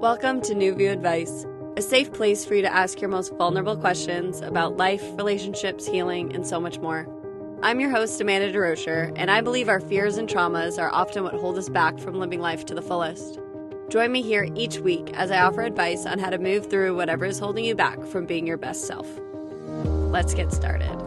Welcome to New View Advice, a safe place for you to ask your most vulnerable questions about life, relationships, healing, and so much more. I'm your host, Amanda DeRocher, and I believe our fears and traumas are often what hold us back from living life to the fullest. Join me here each week as I offer advice on how to move through whatever is holding you back from being your best self. Let's get started.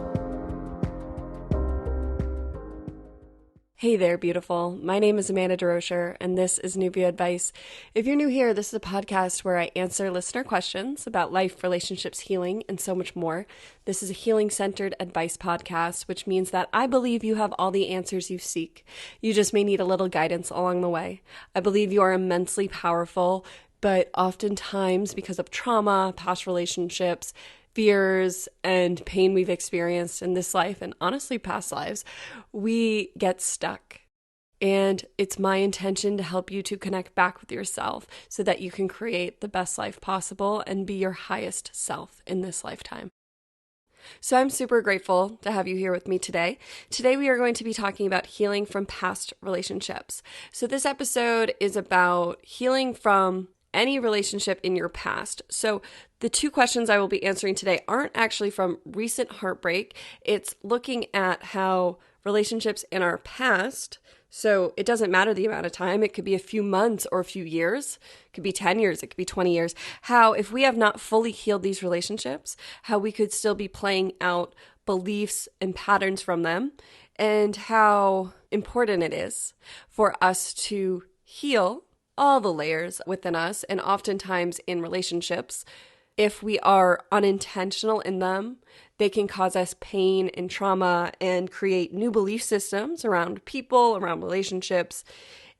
Hey there, beautiful. My name is Amanda DeRocher, and this is New View Advice. If you're new here, this is a podcast where I answer listener questions about life, relationships, healing, and so much more. This is a healing-centered advice podcast, which means that I believe you have all the answers you seek. You just may need a little guidance along the way. I believe you are immensely powerful, but oftentimes because of trauma, past relationships, fears and pain we've experienced in this life and honestly past lives, we get stuck. And it's my intention to help you to connect back with yourself so that you can create the best life possible and be your highest self in this lifetime. So I'm super grateful to have you here with me today. Today we are going to be talking about healing from past relationships. So this episode is about healing from any relationship in your past. So the two questions I will be answering today aren't actually from recent heartbreak. It's looking at how relationships in our past, so it doesn't matter the amount of time, it could be a few months or a few years, it could be 10 years, it could be 20 years, how if we have not fully healed these relationships, how we could still be playing out beliefs and patterns from them, and how important it is for us to heal all the layers within us, and oftentimes in relationships, if we are unintentional in them, they can cause us pain and trauma and create new belief systems around people, around relationships,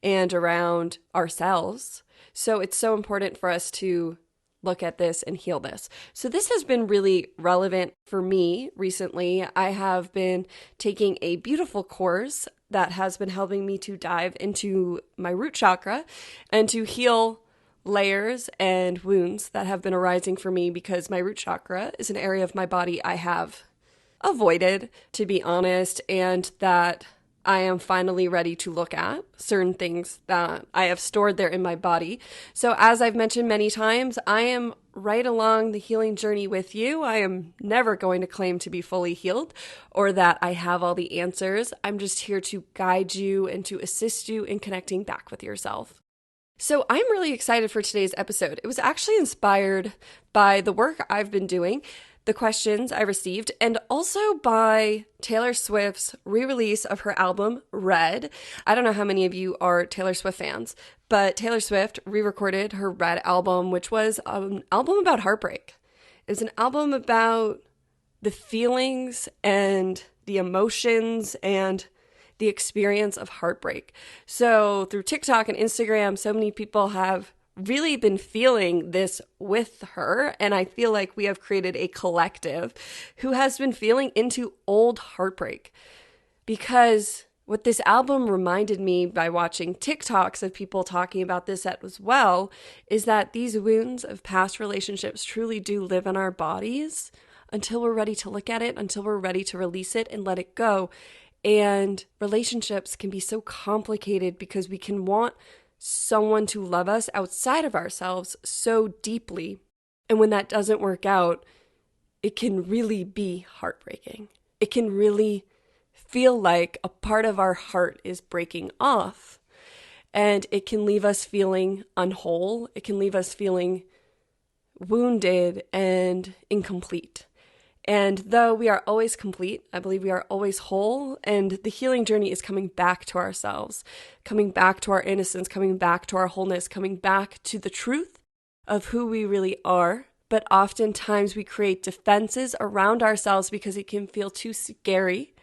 and around ourselves. So it's so important for us to look at this and heal this. So this has been really relevant for me recently. I have been taking a beautiful course that has been helping me to dive into my root chakra and to heal layers and wounds that have been arising for me because my root chakra is an area of my body I have avoided, to be honest, and that I am finally ready to look at certain things that I have stored there in my body. So as I've mentioned many times, I am right along the healing journey with you. I am never going to claim to be fully healed or that I have all the answers. I'm just here to guide you and to assist you in connecting back with yourself. So I'm really excited for today's episode. It was actually inspired by the work I've been doing, the questions I received, and also by Taylor Swift's re-release of her album, Red. I don't know how many of you are Taylor Swift fans, but Taylor Swift re-recorded her Red album, which was an album about heartbreak. It was an album about the feelings and the emotions and the experience of heartbreak. So through TikTok and Instagram, so many people have really been feeling this with her, and I feel like we have created a collective who has been feeling into old heartbreak. Because what this album reminded me by watching TikToks of people talking about this as well is that these wounds of past relationships truly do live in our bodies until we're ready to look at it, until we're ready to release it and let it go. And relationships can be so complicated because we can want someone to love us outside of ourselves so deeply. And when that doesn't work out, it can really be heartbreaking. It can really feel like a part of our heart is breaking off. And it can leave us feeling unwhole. It can leave us feeling wounded and incomplete. And though we are always complete, I believe we are always whole, and the healing journey is coming back to ourselves, coming back to our innocence, coming back to our wholeness, coming back to the truth of who we really are. But oftentimes we create defenses around ourselves because it can feel too scary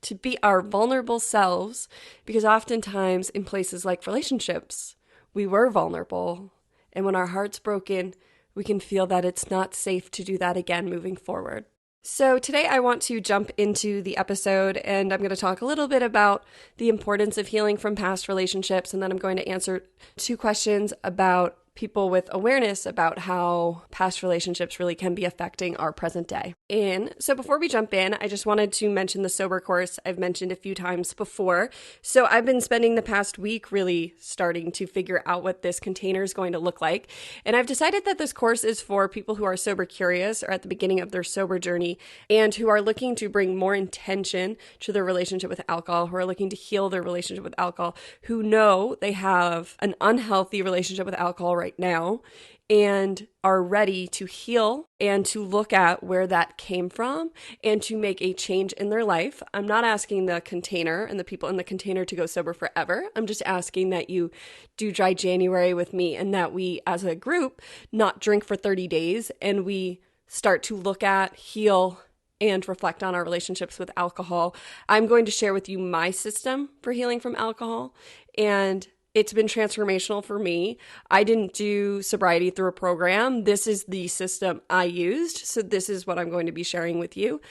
to be our vulnerable selves, because oftentimes in places like relationships, we were vulnerable. And when our heart's broken, we can feel that it's not safe to do that again moving forward. So today I want to jump into the episode, and I'm going to talk a little bit about the importance of healing from past relationships, and then I'm going to answer two questions about people with awareness about how past relationships really can be affecting our present day. in. So before we jump in, I just wanted to mention the sober course I've mentioned a few times before. So I've been spending the past week really starting to figure out what this container is going to look like. And I've decided that this course is for people who are sober curious or at the beginning of their sober journey and who are looking to bring more intention to their relationship with alcohol, who are looking to heal their relationship with alcohol, who know they have an unhealthy relationship with alcohol right now and are ready to heal and to look at where that came from and to make a change in their life. I'm not asking the container and the people in the container to go sober forever. I'm just asking that you do Dry January with me and that we as a group not drink for 30 days and we start to look at, heal, and reflect on our relationships with alcohol. I'm going to share with you my system for healing from alcohol, and it's been transformational for me. I didn't do sobriety through a program. This is the system I used. So this is what I'm going to be sharing with you.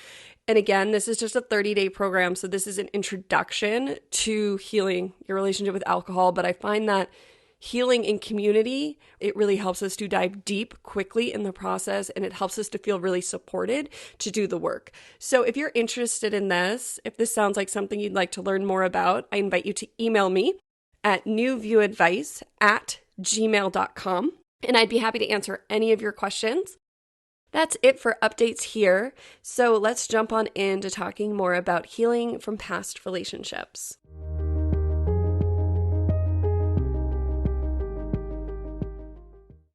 And again, this is just a 30-day program. So this is an introduction to healing your relationship with alcohol. But I find that healing in community, it really helps us to dive deep quickly in the process, and it helps us to feel really supported to do the work. So if you're interested in this, if this sounds like something you'd like to learn more about, I invite you to email me at newviewadvice@gmail.com, and I'd be happy to answer any of your questions. That's it for updates here. So let's jump on into talking more about healing from past relationships.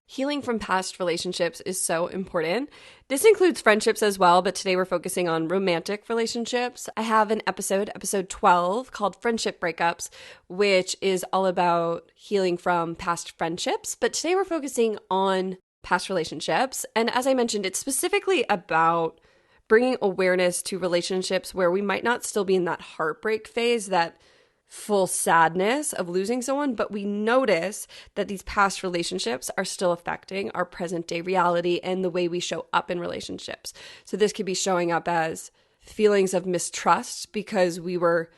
Healing from past relationships is so important. This includes friendships as well, but today we're focusing on romantic relationships. I have an episode 12, called Friendship Breakups, which is all about healing from past friendships. But today we're focusing on past relationships. And as I mentioned, it's specifically about bringing awareness to relationships where we might not still be in that heartbreak phase, that full sadness of losing someone, but we notice that these past relationships are still affecting our present day reality and the way we show up in relationships. So this could be showing up as feelings of mistrust because we were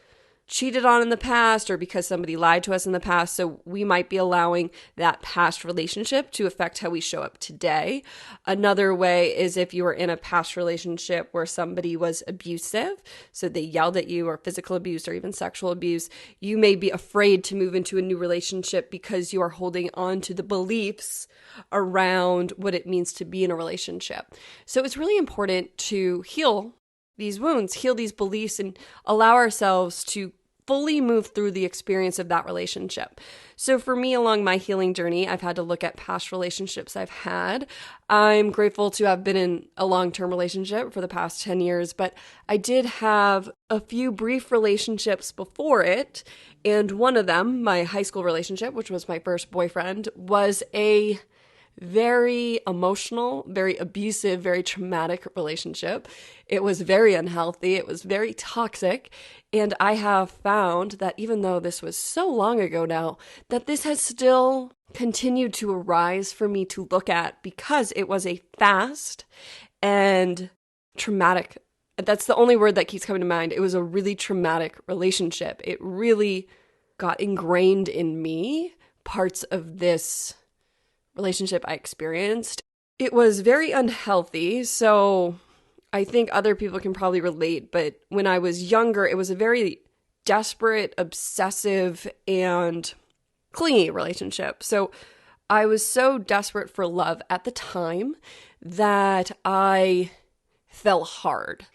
cheated on in the past or because somebody lied to us in the past. So we might be allowing that past relationship to affect how we show up today. Another way is if you were in a past relationship where somebody was abusive, so they yelled at you, or physical abuse or even sexual abuse, you may be afraid to move into a new relationship because you are holding on to the beliefs around what it means to be in a relationship. So it's really important to heal these wounds, heal these beliefs, and allow ourselves to fully move through the experience of that relationship. So for me, along my healing journey, I've had to look at past relationships I've had. I'm grateful to have been in a long-term relationship for the past 10 years, but I did have a few brief relationships before it. And one of them, my high school relationship, which was my first boyfriend, was a very emotional, very abusive, very traumatic relationship. It was very unhealthy. It was very toxic. And I have found that even though this was so long ago now, that this has still continued to arise for me to look at because it was a fast and traumatic. That's the only word that keeps coming to mind. It was a really traumatic relationship. It really got ingrained in me, parts of this relationship I experienced. It was very unhealthy, so I think other people can probably relate, but when I was younger, it was a very desperate, obsessive, and clingy relationship. So I was so desperate for love at the time that I fell hard.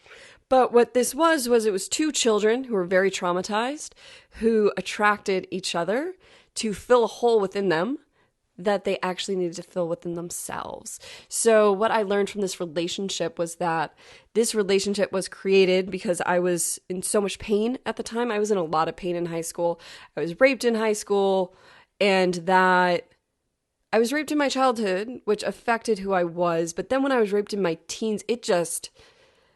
But what this was it was two children who were very traumatized, who attracted each other to fill a hole within them that they actually needed to fill within themselves. So what I learned from this relationship was that this relationship was created because I was in so much pain at the time. I was in a lot of pain in high school. I was raped in high school, and that I was raped in my childhood, which affected who I was. But then when I was raped in my teens, it just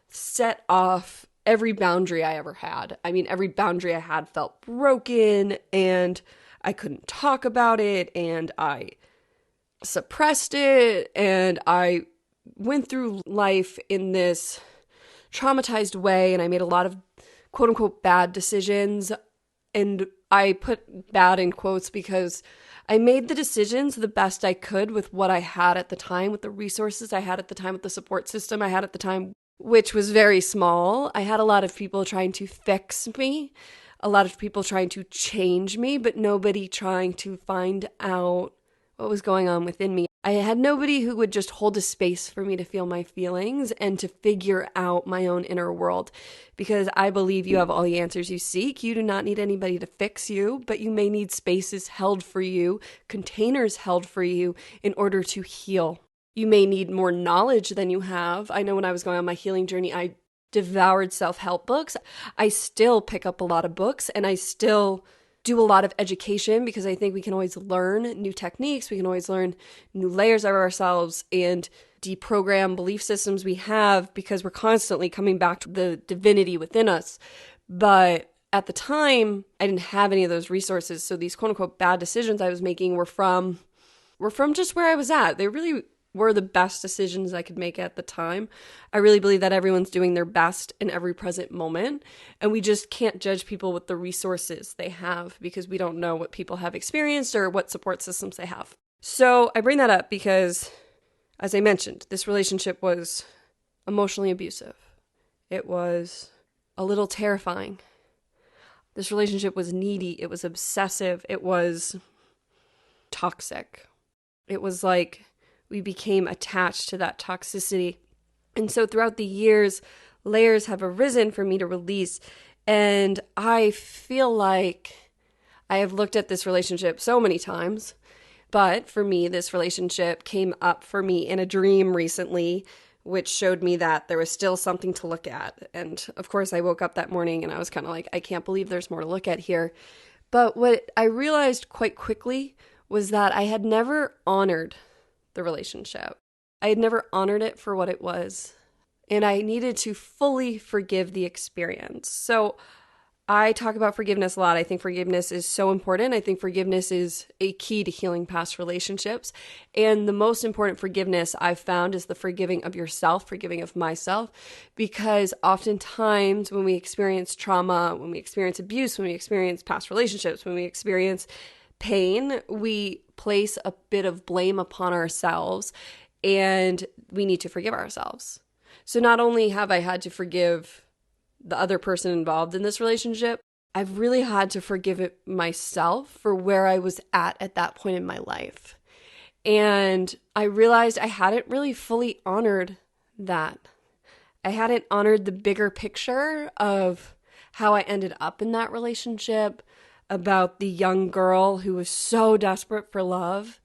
set off every boundary I ever had. I mean, every boundary I had felt broken, and I couldn't talk about it, and I suppressed it, and I went through life in this traumatized way, and I made a lot of quote-unquote bad decisions, and I put bad in quotes because I made the decisions the best I could with what I had at the time, with the resources I had at the time, with the support system I had at the time, which was very small. I had a lot of people trying to fix me, a lot of people trying to change me, but nobody trying to find out what was going on within me. I had nobody who would just hold a space for me to feel my feelings and to figure out my own inner world, because I believe you have all the answers you seek. You do not need anybody to fix you, but you may need spaces held for you, containers held for you in order to heal. You may need more knowledge than you have. I know when I was going on my healing journey, I devoured self-help books. I still pick up a lot of books, and I still do a lot of education, because I think we can always learn new techniques. We can always learn new layers of ourselves and deprogram belief systems we have, because we're constantly coming back to the divinity within us. But at the time, I didn't have any of those resources. So these quote unquote bad decisions I was making were from just where I was at. They really were the best decisions I could make at the time. I really believe that everyone's doing their best in every present moment, and we just can't judge people with the resources they have, because we don't know what people have experienced or what support systems they have. So I bring that up because, as I mentioned, this relationship was emotionally abusive. It was a little terrifying. This relationship was needy. It was obsessive. It was toxic. It was like we became attached to that toxicity. And so throughout the years, layers have arisen for me to release. And I feel like I have looked at this relationship so many times. But for me, this relationship came up for me in a dream recently, which showed me that there was still something to look at. And of course, I woke up that morning and I was kind of like, I can't believe there's more to look at here. But what I realized quite quickly was that I had never honored the relationship. I had never honored it for what it was, and I needed to fully forgive the experience. So I talk about forgiveness a lot. I think forgiveness is so important. I think forgiveness is a key to healing past relationships. And the most important forgiveness I've found is the forgiving of yourself, forgiving of myself, because oftentimes when we experience trauma, when we experience abuse, when we experience past relationships, when we experience pain, we place a bit of blame upon ourselves, and we need to forgive ourselves. So not only have I had to forgive the other person involved in this relationship, I've really had to forgive myself for where I was at that point in my life. And I realized I hadn't really fully honored that. I hadn't honored the bigger picture of how I ended up in that relationship, about the young girl who was so desperate for love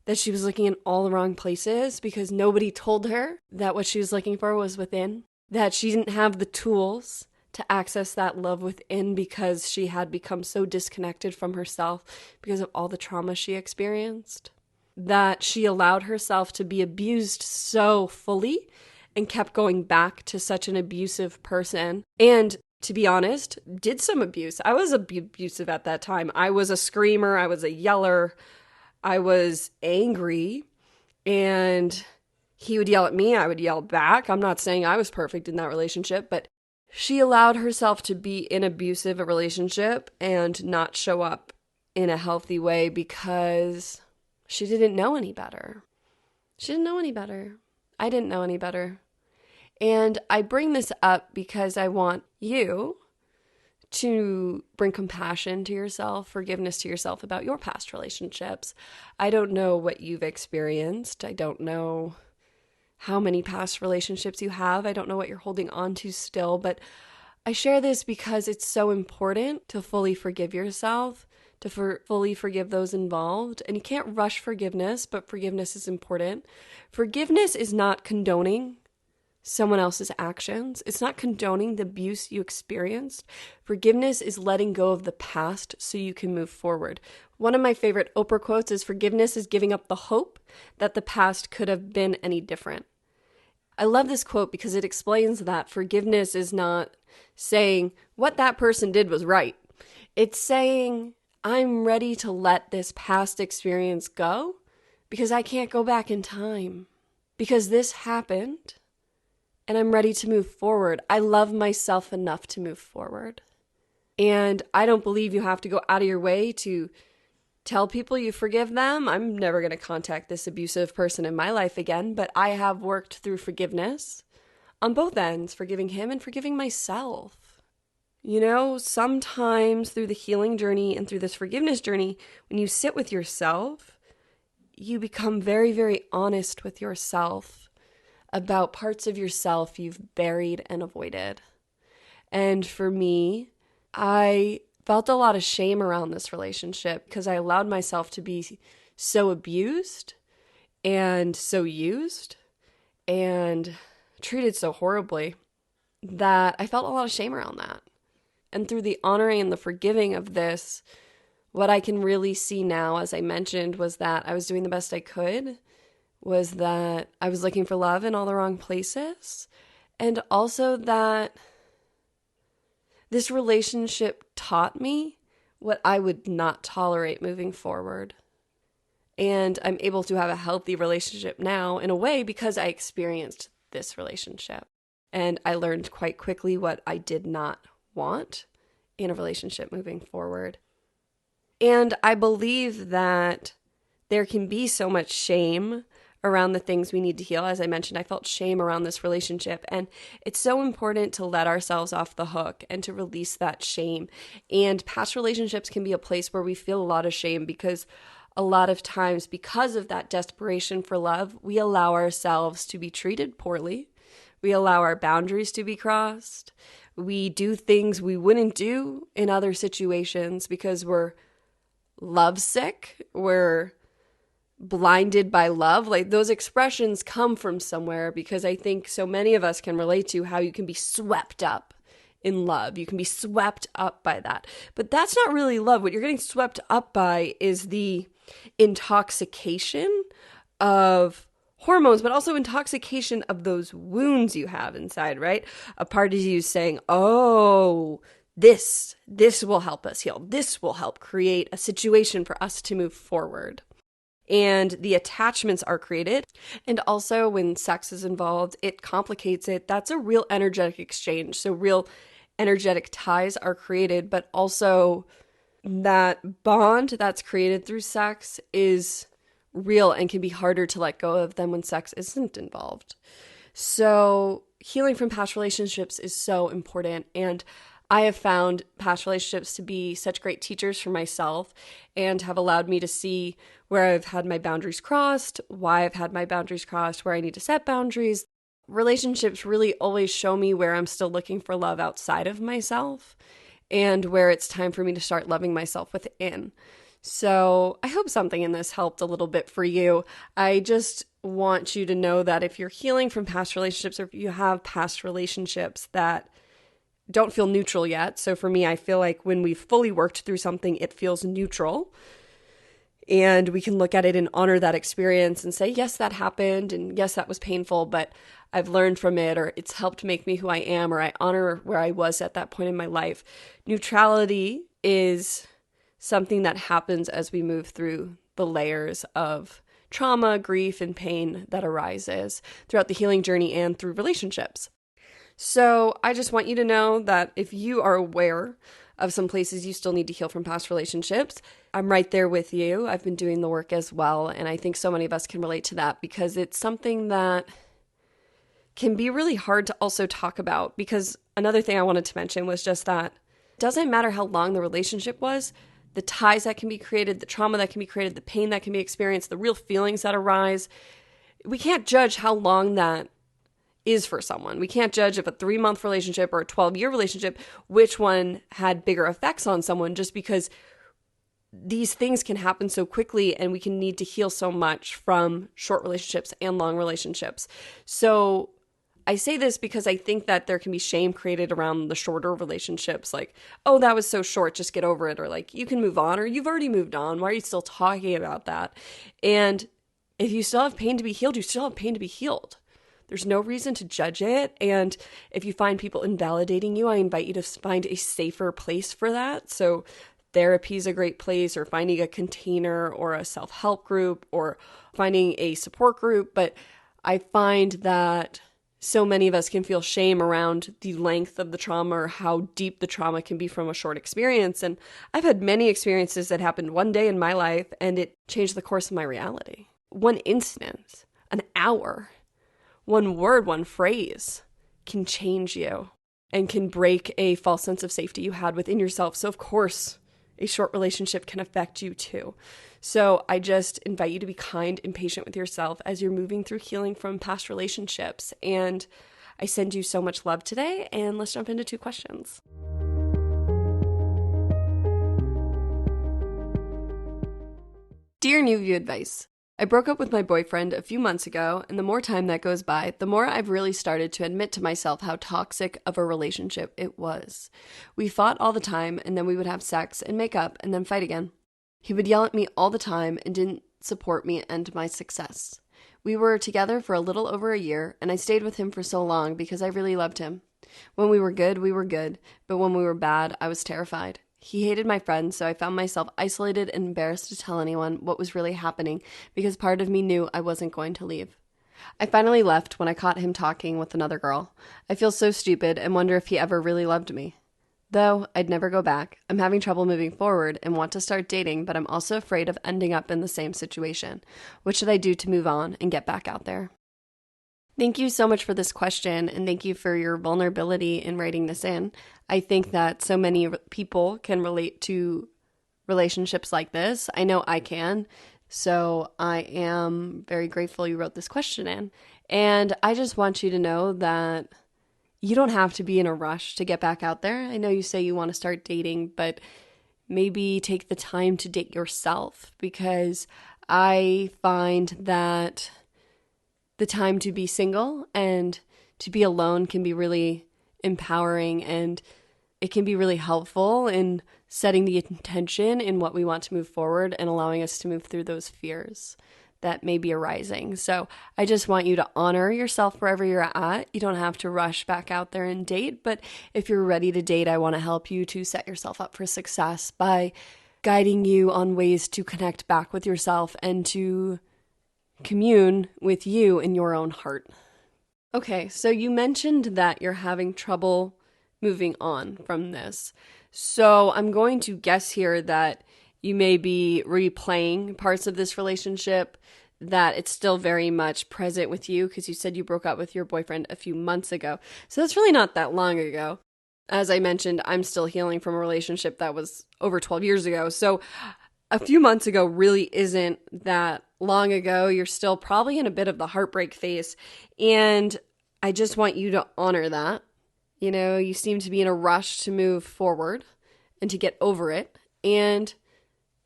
that she was looking in all the wrong places because nobody told her that what she was looking for was within, that she didn't have the tools to access that love within because she had become so disconnected from herself because of all the trauma she experienced, that she allowed herself to be abused so fully and kept going back to such an abusive person. And to be honest, did some abuse. I was abusive at that time. I was a screamer. I was a yeller. I was angry. And he would yell at me. I would yell back. I'm not saying I was perfect in that relationship, but she allowed herself to be in abusive a relationship and not show up in a healthy way because she didn't know any better. She didn't know any better. I didn't know any better. And I bring this up because I want you to bring compassion to yourself, forgiveness to yourself about your past relationships. I don't know what you've experienced. I don't know how many past relationships you have. I don't know what you're holding on to still, but I share this because it's so important to fully forgive yourself, to fully forgive those involved. And you can't rush forgiveness, but forgiveness is important. Forgiveness is not condoning someone else's actions. It's not condoning the abuse you experienced. Forgiveness is letting go of the past so you can move forward. One of my favorite Oprah quotes is, "Forgiveness is giving up the hope that the past could have been any different." I love this quote because it explains that forgiveness is not saying what that person did was right. It's saying, I'm ready to let this past experience go because I can't go back in time. Because this happened and I'm ready to move forward. I love myself enough to move forward. And I don't believe you have to go out of your way to tell people you forgive them. I'm never going to contact this abusive person in my life again, but I have worked through forgiveness. on both ends, forgiving him and forgiving myself. You know, sometimes through the healing journey and through this forgiveness journey, when you sit with yourself, you become very, very honest with yourself about parts of yourself you've buried and avoided. And for me, I felt a lot of shame around this relationship because I allowed myself to be so abused and so used and treated so horribly that I felt a lot of shame around that. And through the honoring and the forgiving of this, what I can really see now, as I mentioned, was that I was doing the best I could, was that I was looking for love in all the wrong places, and also that this relationship taught me what I would not tolerate moving forward. And I'm able to have a healthy relationship now in a way because I experienced this relationship. And I learned quite quickly what I did not want in a relationship moving forward. And I believe that there can be so much shame around the things we need to heal. As I mentioned, I felt shame around this relationship, and it's so important to let ourselves off the hook and to release that shame. And past relationships can be a place where we feel a lot of shame because a lot of times, because of that desperation for love, we allow ourselves to be treated poorly. We allow our boundaries to be crossed. We do things we wouldn't do in other situations because we're lovesick. We're blinded by love. Like, those expressions come from somewhere because I think so many of us can relate to how you can be swept up in love. You can be swept up by that. But that's not really love. What you're getting swept up by is the intoxication of hormones, but also intoxication of those wounds you have inside, right? A part of you saying, oh, this will help us heal. This will help create a situation for us to move forward. And the attachments are created. And also when sex is involved, it complicates it. That's a real energetic exchange. So real energetic ties are created, but also that bond that's created through sex is real and can be harder to let go of than when sex isn't involved. So healing from past relationships is so important. And I have found past relationships to be such great teachers for myself and have allowed me to see where I've had my boundaries crossed, why I've had my boundaries crossed, where I need to set boundaries. Relationships really always show me where I'm still looking for love outside of myself and where it's time for me to start loving myself within. So I hope something in this helped a little bit for you. I just want you to know that if you're healing from past relationships or if you have past relationships that don't feel neutral yet. So for me, I feel like when we've fully worked through something, it feels neutral. And we can look at it and honor that experience and say, yes, that happened. And yes, that was painful, but I've learned from it, or it's helped make me who I am, or I honor where I was at that point in my life. Neutrality is something that happens as we move through the layers of trauma, grief, and pain that arises throughout the healing journey and through relationships. So I just want you to know that if you are aware of some places you still need to heal from past relationships, I'm right there with you. I've been doing the work as well, and I think so many of us can relate to that because it's something that can be really hard to also talk about. Because another thing I wanted to mention was just that it doesn't matter how long the relationship was, the ties that can be created, the trauma that can be created, the pain that can be experienced, the real feelings that arise. We can't judge how long that is for someone. We can't judge if a 3-month relationship or a 12-year relationship, which one had bigger effects on someone, just because these things can happen so quickly and we can need to heal so much from short relationships and long relationships. So I say this because I think that there can be shame created around the shorter relationships, like, oh, that was so short, just get over it, or like, you can move on, or you've already moved on, why are you still talking about that? And if you still have pain to be healed, you still have pain to be healed. There's no reason to judge it. And if you find people invalidating you, I invite you to find a safer place for that. So therapy is a great place, or finding a container or a self-help group or finding a support group. But I find that so many of us can feel shame around the length of the trauma or how deep the trauma can be from a short experience. And I've had many experiences that happened one day in my life and it changed the course of my reality. One incident, an hour, one word, one phrase can change you and can break a false sense of safety you had within yourself. So of course, a short relationship can affect you too. So I just invite you to be kind and patient with yourself as you're moving through healing from past relationships. And I send you so much love today, and let's jump into 2 questions. Dear New View Advice, I broke up with my boyfriend a few months ago, and the more time that goes by, the more I've really started to admit to myself how toxic of a relationship it was. We fought all the time, and then we would have sex and make up and then fight again. He would yell at me all the time and didn't support me and my success. We were together for a little over a year, and I stayed with him for so long because I really loved him. When we were good, but when we were bad, I was terrified. He hated my friends, so I found myself isolated and embarrassed to tell anyone what was really happening because part of me knew I wasn't going to leave. I finally left when I caught him talking with another girl. I feel so stupid and wonder if he ever really loved me. Though I'd never go back, I'm having trouble moving forward and want to start dating, but I'm also afraid of ending up in the same situation. What should I do to move on and get back out there? Thank you so much for this question, and thank you for your vulnerability in writing this in. I think that so many people can relate to relationships like this. I know I can, so I am very grateful you wrote this question in. And I just want you to know that you don't have to be in a rush to get back out there. I know you say you want to start dating, but maybe take the time to date yourself, because I find that the time to be single and to be alone can be really empowering, and it can be really helpful in setting the intention in what we want to move forward and allowing us to move through those fears that may be arising. So I just want you to honor yourself wherever you're at. You don't have to rush back out there and date, but if you're ready to date, I want to help you to set yourself up for success by guiding you on ways to connect back with yourself and to commune with you in your own heart. Okay, so you mentioned that you're having trouble moving on from this. So I'm going to guess here that you may be replaying parts of this relationship, that it's still very much present with you, because you said you broke up with your boyfriend a few months ago. So that's really not that long ago. As I mentioned, I'm still healing from a relationship that was over 12 years ago. So a few months ago really isn't that long ago. You're still probably in a bit of the heartbreak phase. And I just want you to honor that. You know, you seem to be in a rush to move forward and to get over it. And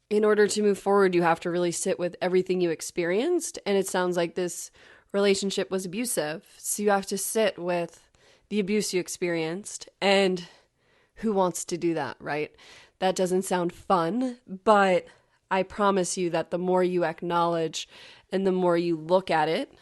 in order to move forward, you have to really sit with everything you experienced. And it sounds like this relationship was abusive. So you have to sit with the abuse you experienced. And who wants to do that, right? That doesn't sound fun, but I promise you that the more you acknowledge and the more you look at it,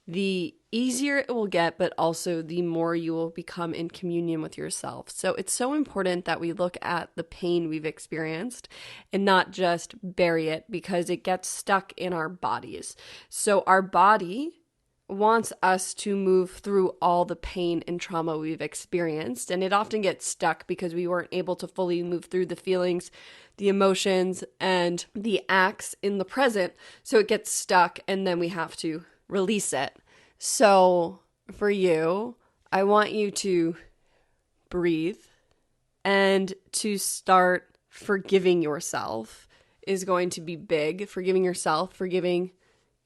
the easier it will get, but also the more you will become in communion with yourself. So it's so important that we look at the pain we've experienced and not just bury it, because it gets stuck in our bodies. So our body wants us to move through all the pain and trauma we've experienced, and it often gets stuck because we weren't able to fully move through the feelings, the emotions, and the acts in the present. So it gets stuck, and then we have to release it. So for you, I want you to breathe and to start forgiving yourself is going to be big. Forgiving yourself, forgiving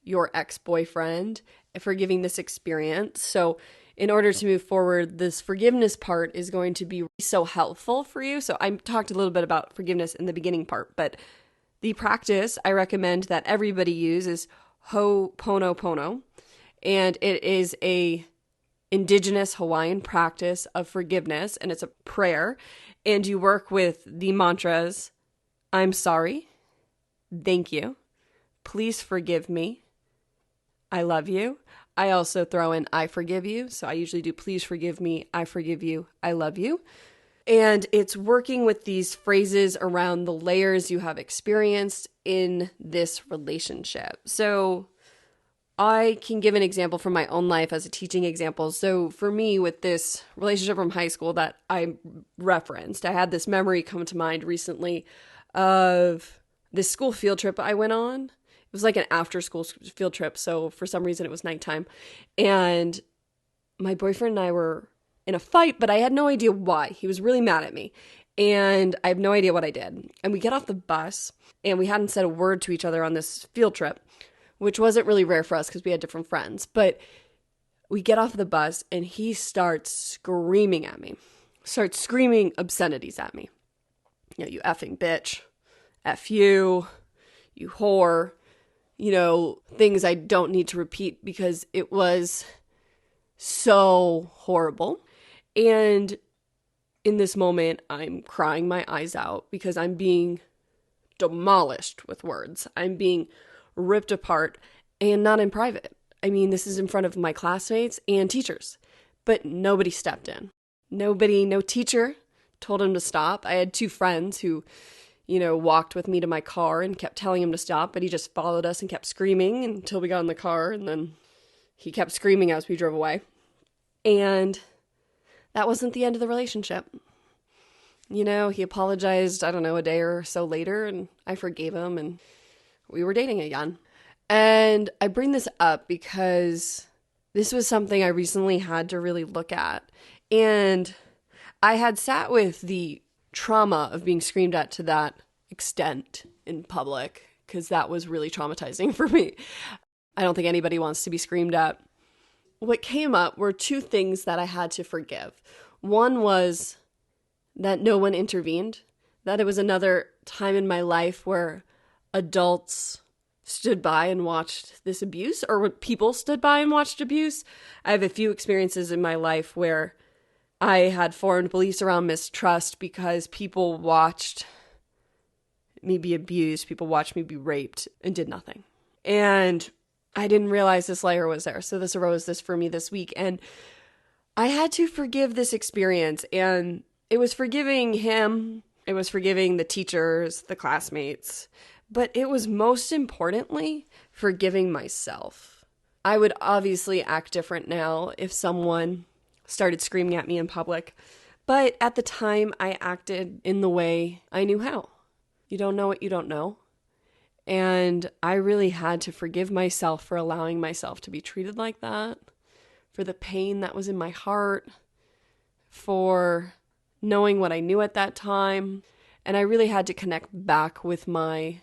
your ex-boyfriend, forgiving this experience. So in order to move forward, this forgiveness part is going to be so helpful for you. So I talked a little bit about forgiveness in the beginning part, but the practice I recommend that everybody use is Ho'oponopono. And it is a indigenous Hawaiian practice of forgiveness, and it's a prayer. And you work with the mantras, I'm sorry, thank you, please forgive me, I love you. I also throw in I forgive you. So I usually do please forgive me, I forgive you, I love you. And it's working with these phrases around the layers you have experienced in this relationship. So I can give an example from my own life as a teaching example. So for me, with this relationship from high school that I referenced, I had this memory come to mind recently of this school field trip I went on. It was like an after-school field trip, so for some reason it was nighttime. And my boyfriend and I were in a fight, but I had no idea why. He was really mad at me, and I have no idea what I did. And we get off the bus, and we hadn't said a word to each other on this field trip, which wasn't really rare for us because we had different friends. But we get off the bus, and he starts screaming at me, starts screaming obscenities at me. You know, you effing bitch, F you whore, you know, things I don't need to repeat because it was so horrible. And in this moment, I'm crying my eyes out because I'm being demolished with words. I'm being ripped apart, and not in private. I mean, this is in front of my classmates and teachers, but nobody stepped in. Nobody, no teacher told him to stop. I had two friends who, you know, walked with me to my car and kept telling him to stop, but he just followed us and kept screaming until we got in the car, and then he kept screaming as we drove away. And that wasn't the end of the relationship. You know, he apologized, I don't know, a day or so later, and I forgave him, and we were dating again. And I bring this up because this was something I recently had to really look at. And I had sat with the trauma of being screamed at to that extent in public, because that was really traumatizing for me. I don't think anybody wants to be screamed at. What came up were two things that I had to forgive. One was that no one intervened, that it was another time in my life where adults stood by and watched this abuse, or when people stood by and watched abuse. I have a few experiences in my life where I had formed beliefs around mistrust because people watched me be abused, people watched me be raped, and did nothing. And I didn't realize this layer was there. So this arose for me this week. And I had to forgive this experience. And it was forgiving him. It was forgiving the teachers, the classmates. But it was most importantly forgiving myself. I would obviously act different now if someone started screaming at me in public. But at the time, I acted in the way I knew how. You don't know what you don't know. And I really had to forgive myself for allowing myself to be treated like that, for the pain that was in my heart, for knowing what I knew at that time. And I really had to connect back with my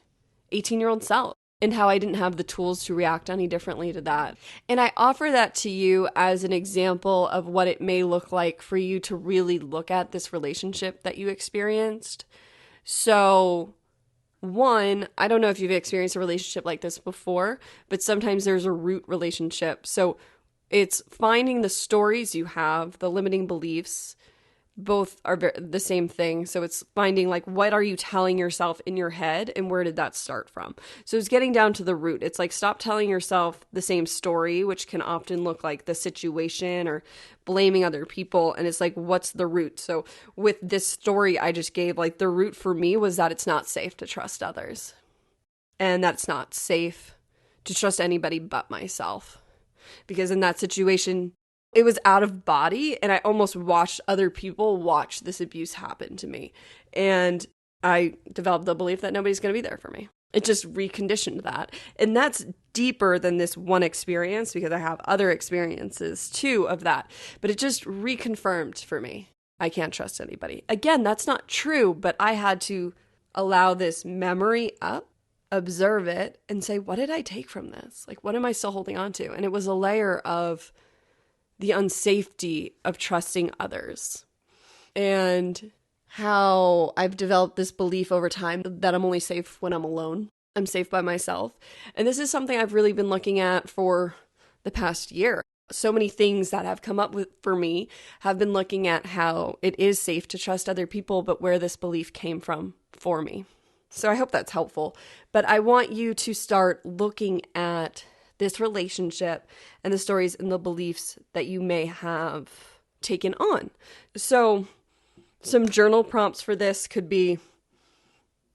18-year-old self and how I didn't have the tools to react any differently to that. And I offer that to you as an example of what it may look like for you to really look at this relationship that you experienced. So, one, I don't know if you've experienced a relationship like this before, but sometimes there's a root relationship. So it's finding the stories you have, the limiting beliefs. Both are the same thing. So it's finding, like, what are you telling yourself in your head and where did that start from? So it's getting down to the root. It's like, stop telling yourself the same story, which can often look like the situation or blaming other people. And it's like, what's the root? So with this story I just gave, like, the root for me was that it's not safe to trust others. And that it's not safe to trust anybody but myself. Because in that situation, it was out of body, and I almost watched other people watch this abuse happen to me. And I developed the belief that nobody's going to be there for me. It just reconditioned that. And that's deeper than this one experience, because I have other experiences too of that. But it just reconfirmed for me, I can't trust anybody. Again, that's not true, but I had to allow this memory up, observe it, and say, what did I take from this? Like, what am I still holding on to? And it was a layer of the unsafety of trusting others, and how I've developed this belief over time that I'm only safe when I'm alone. I'm safe by myself. And this is something I've really been looking at for the past year. So many things that have come up with for me have been looking at how it is safe to trust other people, but where this belief came from for me. So I hope that's helpful. But I want you to start looking at this relationship and the stories and the beliefs that you may have taken on. So some journal prompts for this could be,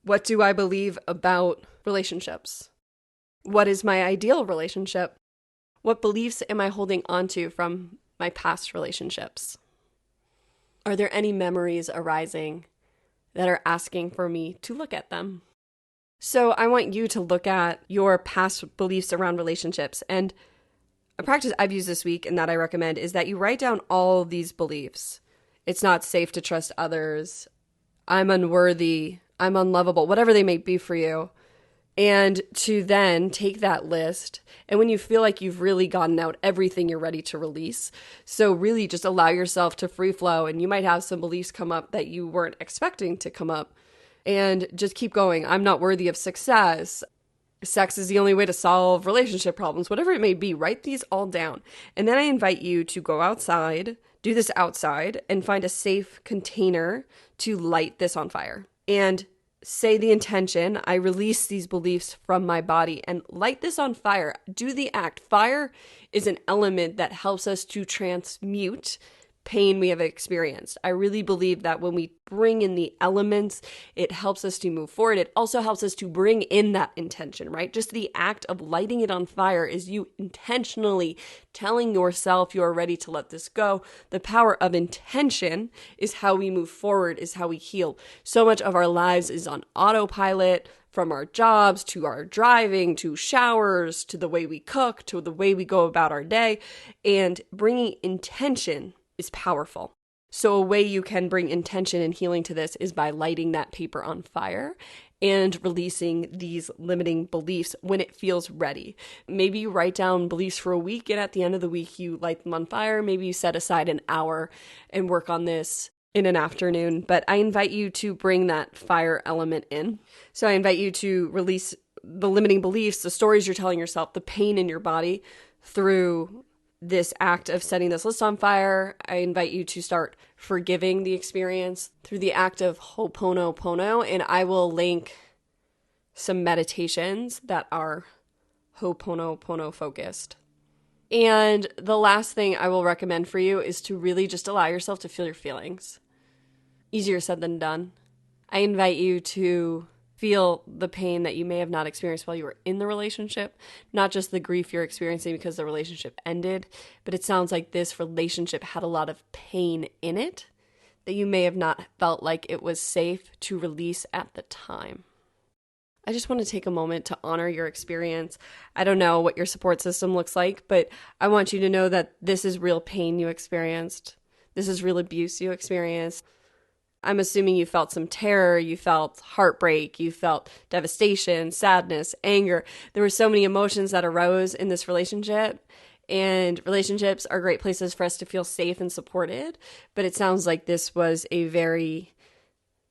what do I believe about relationships? What is my ideal relationship? What beliefs am I holding onto from my past relationships? Are there any memories arising that are asking for me to look at them? So I want you to look at your past beliefs around relationships, and a practice I've used this week and that I recommend is that you write down all these beliefs. It's not safe to trust others. I'm unworthy. I'm unlovable, whatever they may be for you. And to then take that list, and when you feel like you've really gotten out everything, you're ready to release. So really just allow yourself to free flow, and you might have some beliefs come up that you weren't expecting to come up. And just keep going. I'm not worthy of success. Sex is the only way to solve relationship problems, whatever it may be. Write these all down. And then I invite you to go outside, do this outside, and find a safe container to light this on fire. And say the intention, I release these beliefs from my body, and light this on fire. Do the act. Fire is an element that helps us to transmute pain we have experienced. I really believe that when we bring in the elements, it helps us to move forward. It also helps us to bring in that intention, right? Just the act of lighting it on fire is you intentionally telling yourself you're ready to let this go. The power of intention is how we move forward, is how we heal. So much of our lives is on autopilot, from our jobs to our driving to showers to the way we cook to the way we go about our day. And bringing intention is powerful. So a way you can bring intention and healing to this is by lighting that paper on fire and releasing these limiting beliefs when it feels ready. Maybe you write down beliefs for a week, and at the end of the week, you light them on fire. Maybe you set aside an hour and work on this in an afternoon. But I invite you to bring that fire element in. So I invite you to release the limiting beliefs, the stories you're telling yourself, the pain in your body through this act of setting this list on fire. I invite you to start forgiving the experience through the act of Ho'oponopono, and I will link some meditations that are Ho'oponopono focused. And the last thing I will recommend for you is to really just allow yourself to feel your feelings. Easier said than done. I invite you to feel the pain that you may have not experienced while you were in the relationship, not just the grief you're experiencing because the relationship ended, but it sounds like this relationship had a lot of pain in it that you may have not felt like it was safe to release at the time. I just want to take a moment to honor your experience. I don't know what your support system looks like, but I want you to know that this is real pain you experienced. This is real abuse you experienced. I'm assuming you felt some terror, you felt heartbreak, you felt devastation, sadness, anger. There were so many emotions that arose in this relationship, and relationships are great places for us to feel safe and supported, but it sounds like this was a very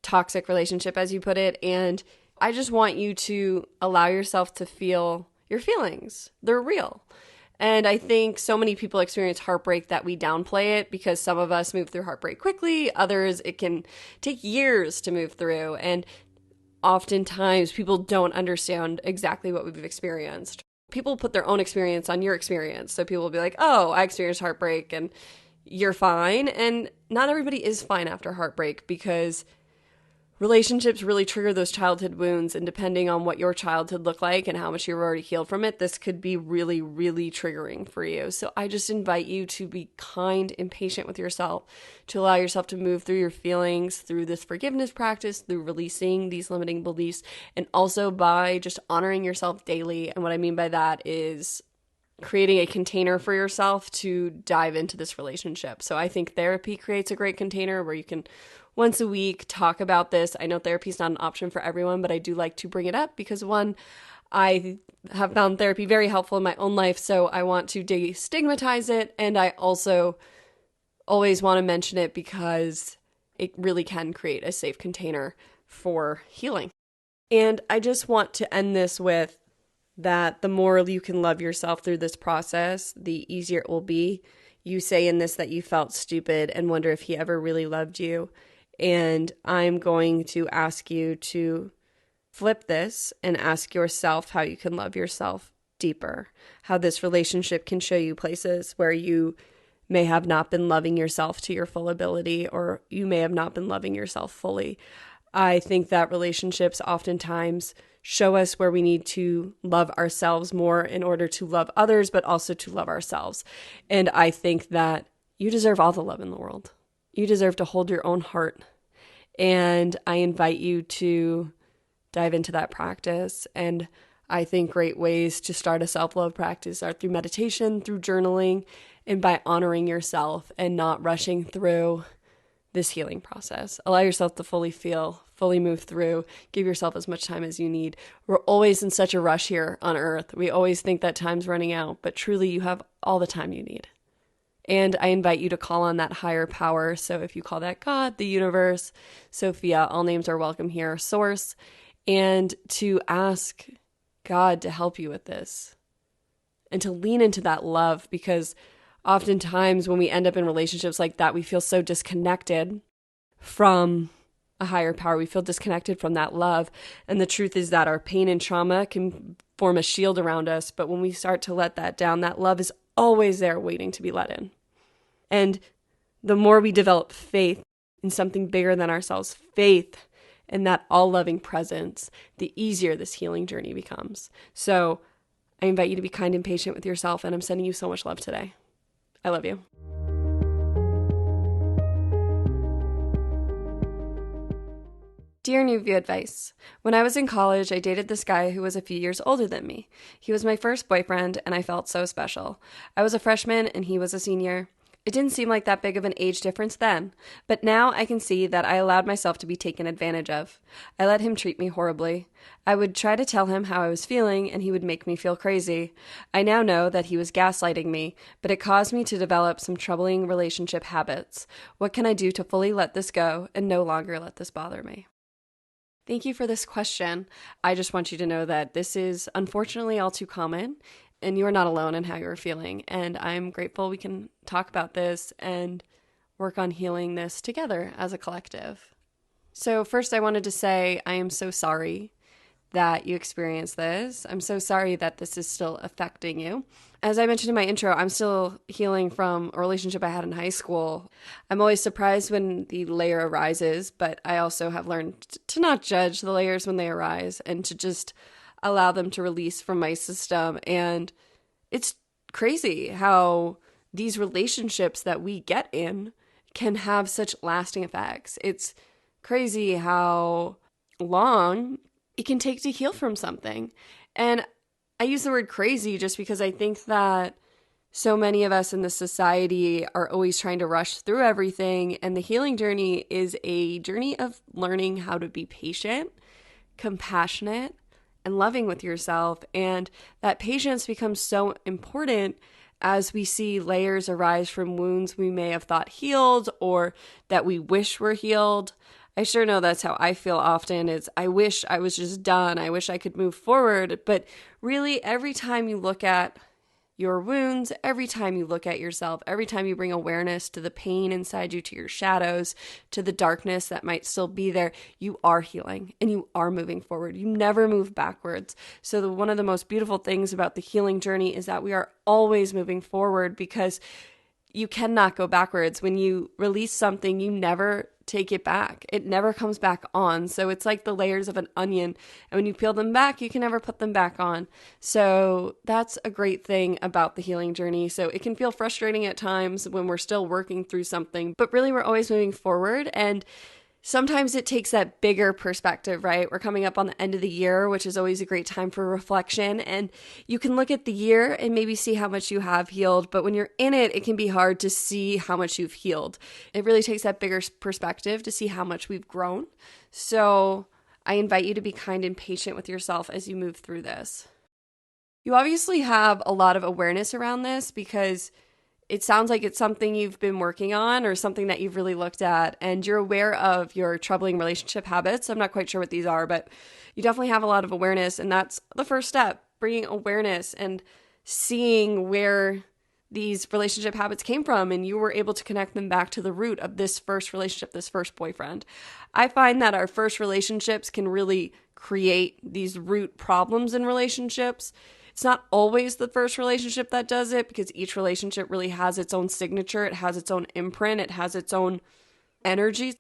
toxic relationship, as you put it, and I just want you to allow yourself to feel your feelings. They're real. And I think so many people experience heartbreak that we downplay it because some of us move through heartbreak quickly. Others, it can take years to move through. And oftentimes people don't understand exactly what we've experienced. People put their own experience on your experience. So people will be like, oh, I experienced heartbreak and you're fine. And not everybody is fine after heartbreak because relationships really trigger those childhood wounds, and depending on what your childhood looked like and how much you've already healed from it, this could be really, really triggering for you. So I just invite you to be kind and patient with yourself, to allow yourself to move through your feelings, through this forgiveness practice, through releasing these limiting beliefs, and also by just honoring yourself daily. And what I mean by that is creating a container for yourself to dive into this relationship. So I think therapy creates a great container where you can once a week talk about this. I know therapy is not an option for everyone, but I do like to bring it up because one, I have found therapy very helpful in my own life, so I want to destigmatize it, and I also always want to mention it because it really can create a safe container for healing. And I just want to end this with that the more you can love yourself through this process, the easier it will be. You say in this that you felt stupid and wonder if he ever really loved you. And I'm going to ask you to flip this and ask yourself how you can love yourself deeper, how this relationship can show you places where you may have not been loving yourself to your full ability, or you may have not been loving yourself fully. I think that relationships oftentimes show us where we need to love ourselves more in order to love others, but also to love ourselves. And I think that you deserve all the love in the world. You deserve to hold your own heart. And I invite you to dive into that practice. And I think great ways to start a self-love practice are through meditation, through journaling, and by honoring yourself and not rushing through this healing process. Allow yourself to fully feel, fully move through, give yourself as much time as you need. We're always in such a rush here on earth. We always think that time's running out, but truly you have all the time you need. And I invite you to call on that higher power. So if you call that God, the universe, Sophia, all names are welcome here, source, and to ask God to help you with this and to lean into that love, because oftentimes when we end up in relationships like that, we feel so disconnected from a higher power. We feel disconnected from that love. And the truth is that our pain and trauma can form a shield around us. But when we start to let that down, that love is always there waiting to be let in. And the more we develop faith in something bigger than ourselves, faith in that all-loving presence, the easier this healing journey becomes. So I invite you to be kind and patient with yourself, and I'm sending you so much love today. I love you. Dear New View Advice, when I was in college, I dated this guy who was a few years older than me. He was my first boyfriend, and I felt so special. I was a freshman, and he was a senior. It didn't seem like that big of an age difference then, but now I can see that I allowed myself to be taken advantage of. I let him treat me horribly. I would try to tell him how I was feeling, and he would make me feel crazy. I now know that he was gaslighting me, but it caused me to develop some troubling relationship habits. What can I do to fully let this go and no longer let this bother me? Thank you for this question. I just want you to know that this is unfortunately all too common, and you're not alone in how you're feeling. And I'm grateful we can talk about this and work on healing this together as a collective. So first, I wanted to say I am so sorry that you experienced this. I'm so sorry that this is still affecting you. As I mentioned in my intro, I'm still healing from a relationship I had in high school. I'm always surprised when the layer arises, but I also have learned to not judge the layers when they arise and to just allow them to release from my system. And it's crazy how these relationships that we get in can have such lasting effects. It's crazy how long it can take to heal from something. And I use the word crazy just because I think that so many of us in this society are always trying to rush through everything. And the healing journey is a journey of learning how to be patient, compassionate, and loving with yourself. And that patience becomes so important as we see layers arise from wounds we may have thought healed or that we wish were healed. I sure know that's how I feel often, is I wish I was just done. I wish I could move forward. But really, every time you look at your wounds, every time you look at yourself, every time you bring awareness to the pain inside you, to your shadows, to the darkness that might still be there, you are healing and you are moving forward. You never move backwards. So one of the most beautiful things about the healing journey is that we are always moving forward, because you cannot go backwards. When you release something, you never take it back. It never comes back on. So it's like the layers of an onion. And when you peel them back, you can never put them back on. So that's a great thing about the healing journey. So it can feel frustrating at times when we're still working through something, but really we're always moving forward. And sometimes it takes that bigger perspective, right? We're coming up on the end of the year, which is always a great time for reflection. And you can look at the year and maybe see how much you have healed. But when you're in it, it can be hard to see how much you've healed. It really takes that bigger perspective to see how much we've grown. So I invite you to be kind and patient with yourself as you move through this. You obviously have a lot of awareness around this, because it sounds like it's something you've been working on or something that you've really looked at, and you're aware of your troubling relationship habits. I'm not quite sure what these are, but you definitely have a lot of awareness, and that's the first step, bringing awareness and seeing where these relationship habits came from, and you were able to connect them back to the root of this first relationship, this first boyfriend. I find that our first relationships can really create these root problems in relationships. It's not always the first relationship that does it, because each relationship really has its own signature. It has its own imprint. It has its own energy.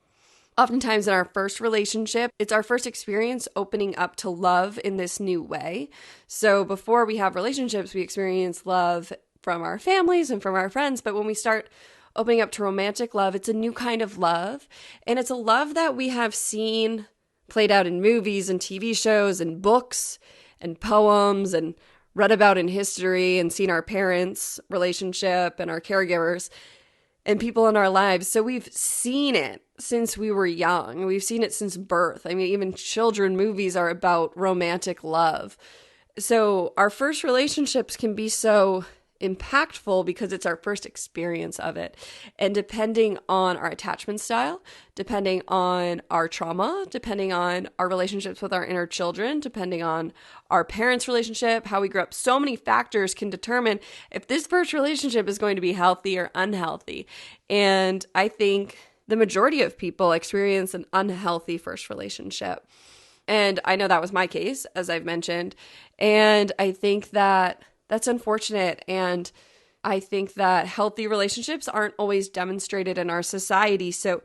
Oftentimes in our first relationship, it's our first experience opening up to love in this new way. So before we have relationships, we experience love from our families and from our friends. But when we start opening up to romantic love, it's a new kind of love. And it's a love that we have seen played out in movies and TV shows and books. and poems and read about in history and seen our parents' relationship and our caregivers and people in our lives. So we've seen it since we were young. We've seen it since birth. I mean, even children movies are about romantic love. So our first relationships can be so impactful because it's our first experience of it. And depending on our attachment style, depending on our trauma, depending on our relationships with our inner children, depending on our parents' relationship, how we grew up, so many factors can determine if this first relationship is going to be healthy or unhealthy. And I think the majority of people experience an unhealthy first relationship. And I know that was my case, as I've mentioned. And I think that that's unfortunate. And I think that healthy relationships aren't always demonstrated in our society. So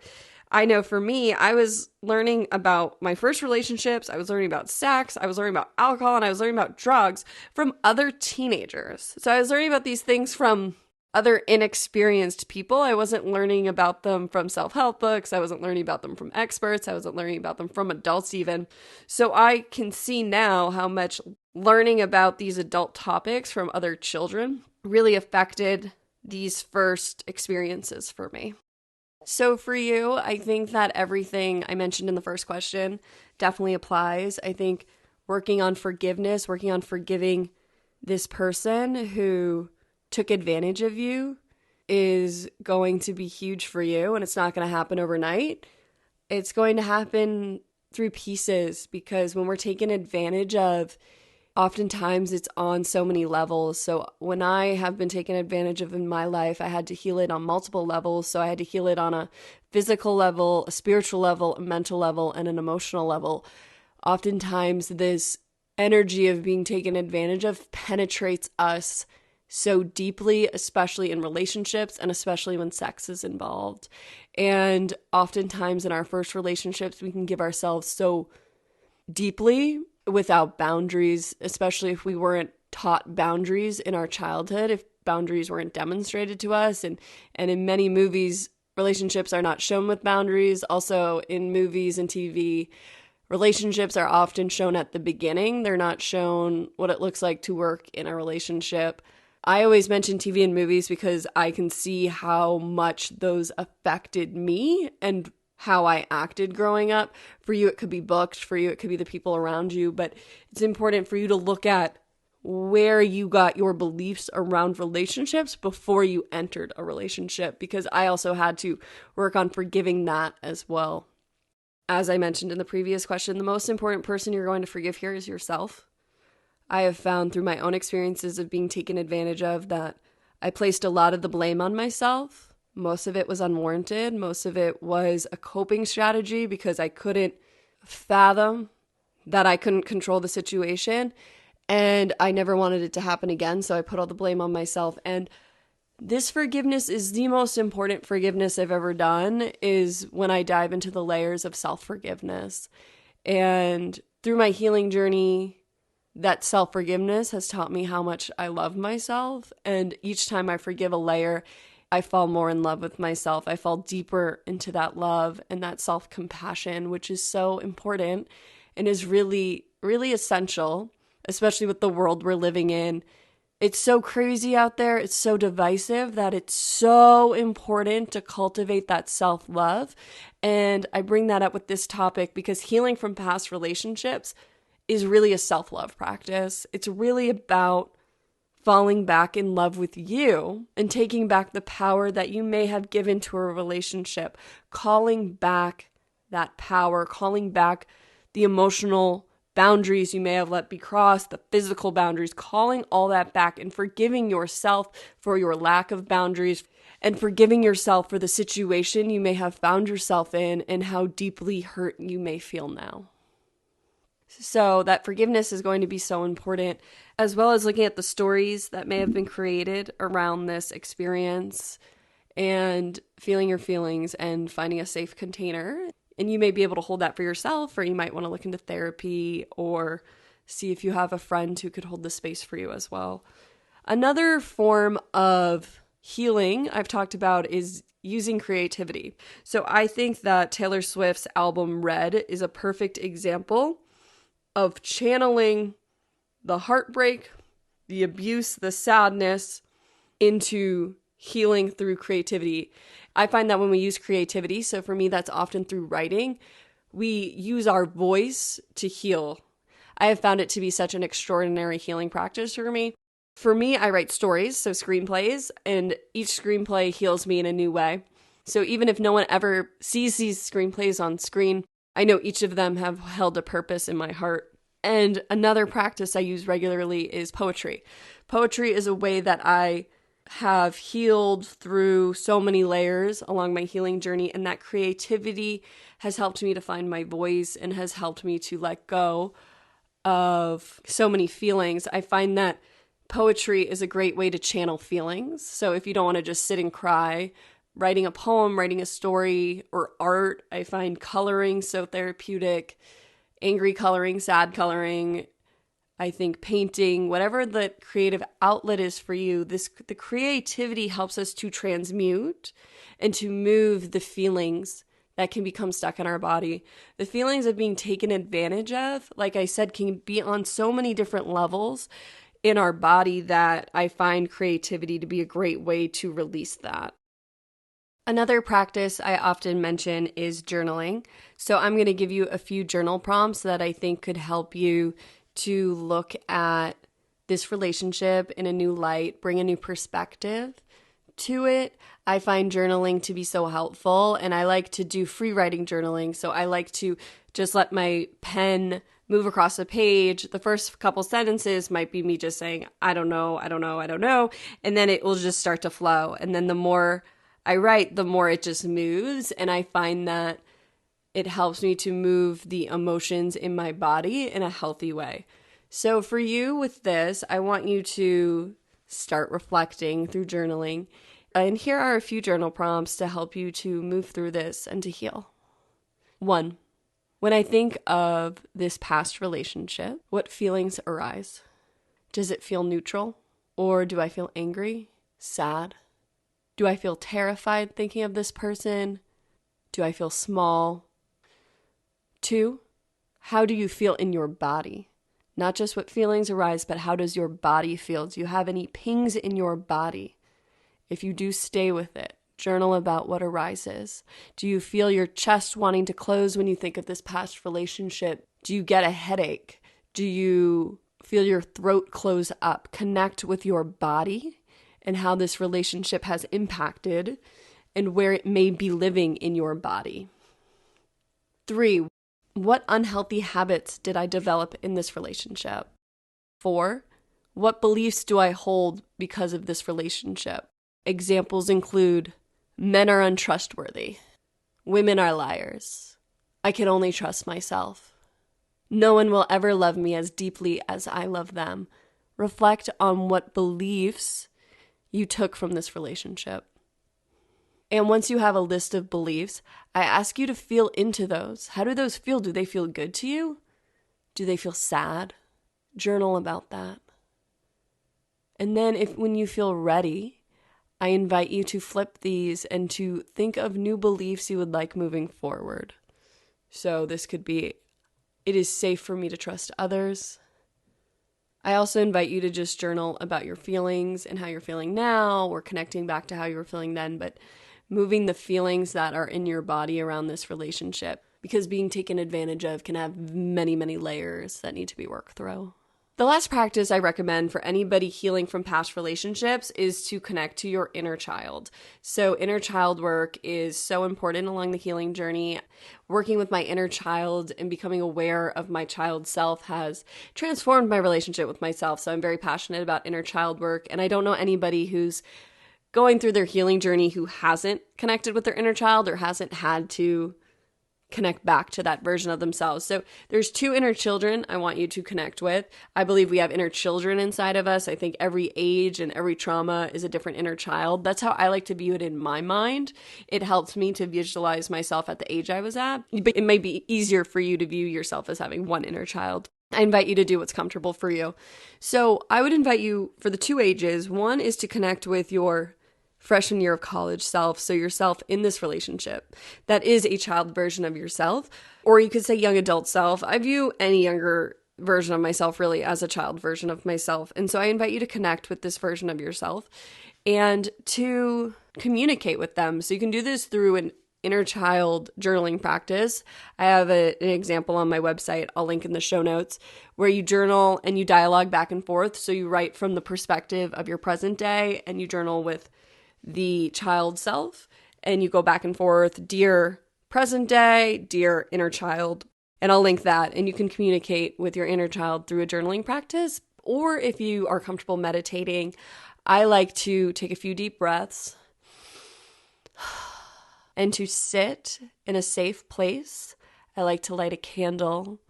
I know for me, I was learning about my first relationships. I was learning about sex. I was learning about alcohol, and I was learning about drugs from other teenagers. So I was learning about these things from other inexperienced people. I wasn't learning about them from self-help books. I wasn't learning about them from experts. I wasn't learning about them from adults even. So I can see now how much learning about these adult topics from other children really affected these first experiences for me. So for you, I think that everything I mentioned in the first question definitely applies. I think working on forgiveness, working on forgiving this person who took advantage of you is going to be huge for you, and it's not going to happen overnight. It's going to happen through pieces, because when we're taken advantage of, oftentimes it's on so many levels. So when I have been taken advantage of in my life, I had to heal it on multiple levels. So I had to heal it on a physical level, a spiritual level, a mental level, and an emotional level. Oftentimes this energy of being taken advantage of penetrates us so deeply, especially in relationships and especially when sex is involved. And oftentimes in our first relationships, we can give ourselves so deeply without boundaries, especially if we weren't taught boundaries in our childhood, if boundaries weren't demonstrated to us. And in many movies, relationships are not shown with boundaries. Also in movies and TV, relationships are often shown at the beginning. They're not shown what it looks like to work in a relationship. I always mention TV and movies because I can see how much those affected me and how I acted growing up. For you, it could be books. For you, it could be the people around you. But it's important for you to look at where you got your beliefs around relationships before you entered a relationship, because I also had to work on forgiving that as well. As I mentioned in the previous question, the most important person you're going to forgive here is yourself. I have found through my own experiences of being taken advantage of that I placed a lot of the blame on myself. Most of it was unwarranted. Most of it was a coping strategy because I couldn't fathom that I couldn't control the situation, and I never wanted it to happen again, so I put all the blame on myself. And this forgiveness is the most important forgiveness I've ever done, is when I dive into the layers of self-forgiveness. And through my healing journey, that self-forgiveness has taught me how much I love myself. And each time I forgive a layer, I fall more in love with myself. I fall deeper into that love and that self-compassion, which is so important and is really, really essential, especially with the world we're living in. It's so crazy out there. It's so divisive that it's so important to cultivate that self-love. And I bring that up with this topic because healing from past relationships is really a self-love practice. It's really about falling back in love with you and taking back the power that you may have given to a relationship, calling back that power, calling back the emotional boundaries you may have let be crossed, the physical boundaries, calling all that back and forgiving yourself for your lack of boundaries and forgiving yourself for the situation you may have found yourself in and how deeply hurt you may feel now. So that forgiveness is going to be so important, as well as looking at the stories that may have been created around this experience and feeling your feelings and finding a safe container. And you may be able to hold that for yourself, or you might want to look into therapy or see if you have a friend who could hold the space for you as well. Another form of healing I've talked about is using creativity. So I think that Taylor Swift's album Red is a perfect example of channeling the heartbreak, the abuse, the sadness into healing through creativity. I find that when we use creativity, so for me, that's often through writing, we use our voice to heal. I have found it to be such an extraordinary healing practice for me. For me, I write stories, so screenplays, and each screenplay heals me in a new way. So even if no one ever sees these screenplays on screen, I know each of them have held a purpose in my heart. And another practice I use regularly is poetry. Poetry is a way that I have healed through so many layers along my healing journey, and that creativity has helped me to find my voice and has helped me to let go of so many feelings. I find that poetry is a great way to channel feelings. So if you don't want to just sit and cry, writing a poem, writing a story, or art, I find coloring so therapeutic. Angry coloring, sad coloring, I think painting, whatever the creative outlet is for you, the creativity helps us to transmute and to move the feelings that can become stuck in our body. The feelings of being taken advantage of, like I said, can be on so many different levels in our body that I find creativity to be a great way to release that. Another practice I often mention is journaling. So I'm going to give you a few journal prompts that I think could help you to look at this relationship in a new light, bring a new perspective to it. I find journaling to be so helpful, and I like to do free writing journaling. So I like to just let my pen move across the page. The first couple sentences might be me just saying, I don't know. And then it will just start to flow. And then the more I write, the more it just moves. And I find that it helps me to move the emotions in my body in a healthy way. So for you with this, I want you to start reflecting through journaling. And here are a few journal prompts to help you to move through this and to heal. 1. When I think of this past relationship, what feelings arise? Does it feel neutral? Or do I feel angry, sad? Do I feel terrified thinking of this person? Do I feel small? 2, how do you feel in your body? Not just what feelings arise, but how does your body feel? Do you have any pings in your body? If you do, stay with it. Journal about what arises. Do you feel your chest wanting to close when you think of this past relationship? Do you get a headache? Do you feel your throat close up? Connect with your body and how this relationship has impacted and where it may be living in your body. 3, what unhealthy habits did I develop in this relationship? 4, what beliefs do I hold because of this relationship? Examples include, men are untrustworthy. Women are liars. I can only trust myself. No one will ever love me as deeply as I love them. Reflect on what beliefs you took from this relationship. And once you have a list of beliefs, I ask you to feel into those. How do those feel? Do they feel good to you? Do they feel sad? Journal about that. And then when you feel ready, I invite you to flip these and to think of new beliefs you would like moving forward. So this could be, it is safe for me to trust others. I also invite you to just journal about your feelings and how you're feeling now, or connecting back to how you were feeling then, but moving the feelings that are in your body around this relationship, because being taken advantage of can have many, many layers that need to be worked through. The last practice I recommend for anybody healing from past relationships is to connect to your inner child. So inner child work is so important along the healing journey. Working with my inner child and becoming aware of my child self has transformed my relationship with myself. So I'm very passionate about inner child work, and I don't know anybody who's going through their healing journey who hasn't connected with their inner child or hasn't had to connect back to that version of themselves. So there's 2 inner children I want you to connect with. I believe we have inner children inside of us. I think every age and every trauma is a different inner child. That's how I like to view it in my mind. It helps me to visualize myself at the age I was at. But it may be easier for you to view yourself as having one inner child. I invite you to do what's comfortable for you. So I would invite you for the 2 ages. One is to connect with your freshman year of college self, so yourself in this relationship. That is a child version of yourself, or you could say young adult self. I view any younger version of myself, really, as a child version of myself. And so I invite you to connect with this version of yourself and to communicate with them. So you can do this through an inner child journaling practice. I have an example on my website, I'll link in the show notes, where you journal and you dialogue back and forth. So you write from the perspective of your present day and you journal with the child self and you go back and forth, dear present day, dear inner child. And I'll link that, and you can communicate with your inner child through a journaling practice. Or if you are comfortable meditating, I like to take a few deep breaths and to sit in a safe place. I like to light a candle,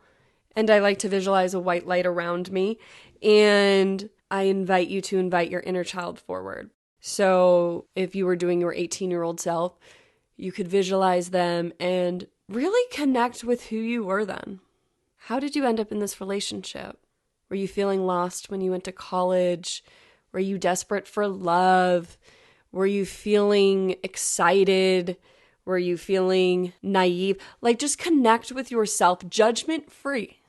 and I like to visualize a white light around me. And I invite you to invite your inner child forward. So if you were doing your 18-year-old self, you could visualize them and really connect with who you were then. How did you end up in this relationship? Were you feeling lost when you went to college? Were you desperate for love? Were you feeling excited? Were you feeling naive? Like, just connect with yourself, judgment-free.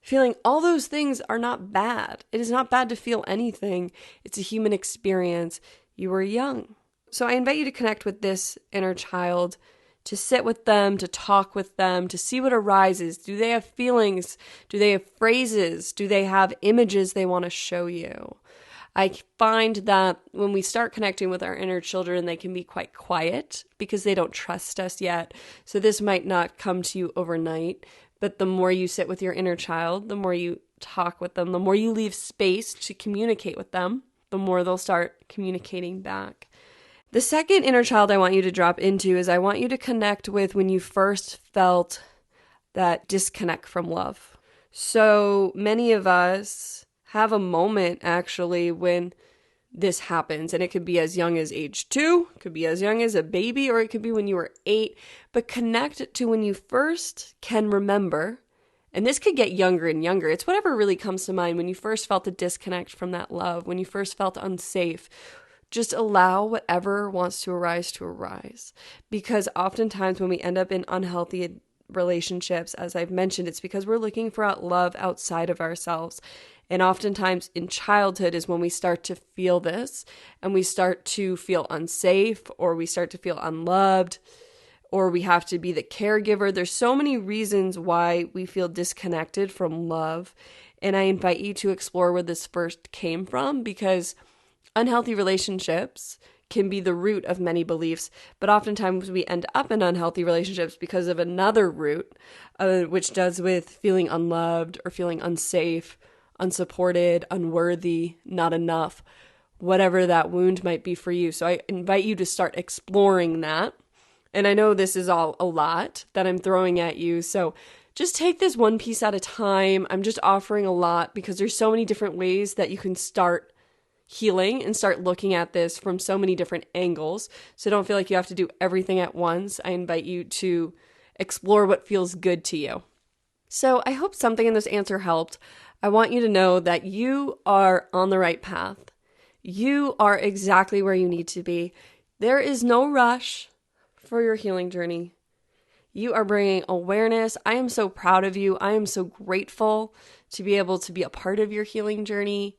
Feeling all those things are not bad. It is not bad to feel anything. It's a human experience. You were young. So I invite you to connect with this inner child, to sit with them, to talk with them, to see what arises. Do they have feelings? Do they have phrases? Do they have images they want to show you? I find that when we start connecting with our inner children, they can be quite quiet because they don't trust us yet. So this might not come to you overnight, but the more you sit with your inner child, the more you talk with them, the more you leave space to communicate with them, the more they'll start communicating back. The second inner child I want you to drop into is I want you to connect with when you first felt that disconnect from love. So many of us have a moment actually when this happens, and it could be as young as age 2, it could be as young as a baby, or it could be when you were 8, but connect it to when you first can remember, and this could get younger and younger. It's whatever really comes to mind when you first felt a disconnect from that love, when you first felt unsafe. Just allow whatever wants to arise, because oftentimes when we end up in unhealthy relationships, as I've mentioned, it's because we're looking for love outside of ourselves. And oftentimes in childhood is when we start to feel this, and we start to feel unsafe, or we start to feel unloved, or we have to be the caregiver. There's so many reasons why we feel disconnected from love. And I invite you to explore where this first came from, because unhealthy relationships can be the root of many beliefs, but oftentimes we end up in unhealthy relationships because of another root, which does with feeling unloved or feeling unsafe, unsupported, unworthy, not enough, whatever that wound might be for you. So I invite you to start exploring that. And I know this is all a lot that I'm throwing at you, so just take this one piece at a time. I'm just offering a lot because there's so many different ways that you can start healing and start looking at this from so many different angles. So don't feel like you have to do everything at once. I invite you to explore what feels good to you. So I hope something in this answer helped. I want you to know that you are on the right path. You are exactly where you need to be. There is no rush for your healing journey. You are bringing awareness. I am so proud of you. I am so grateful to be able to be a part of your healing journey.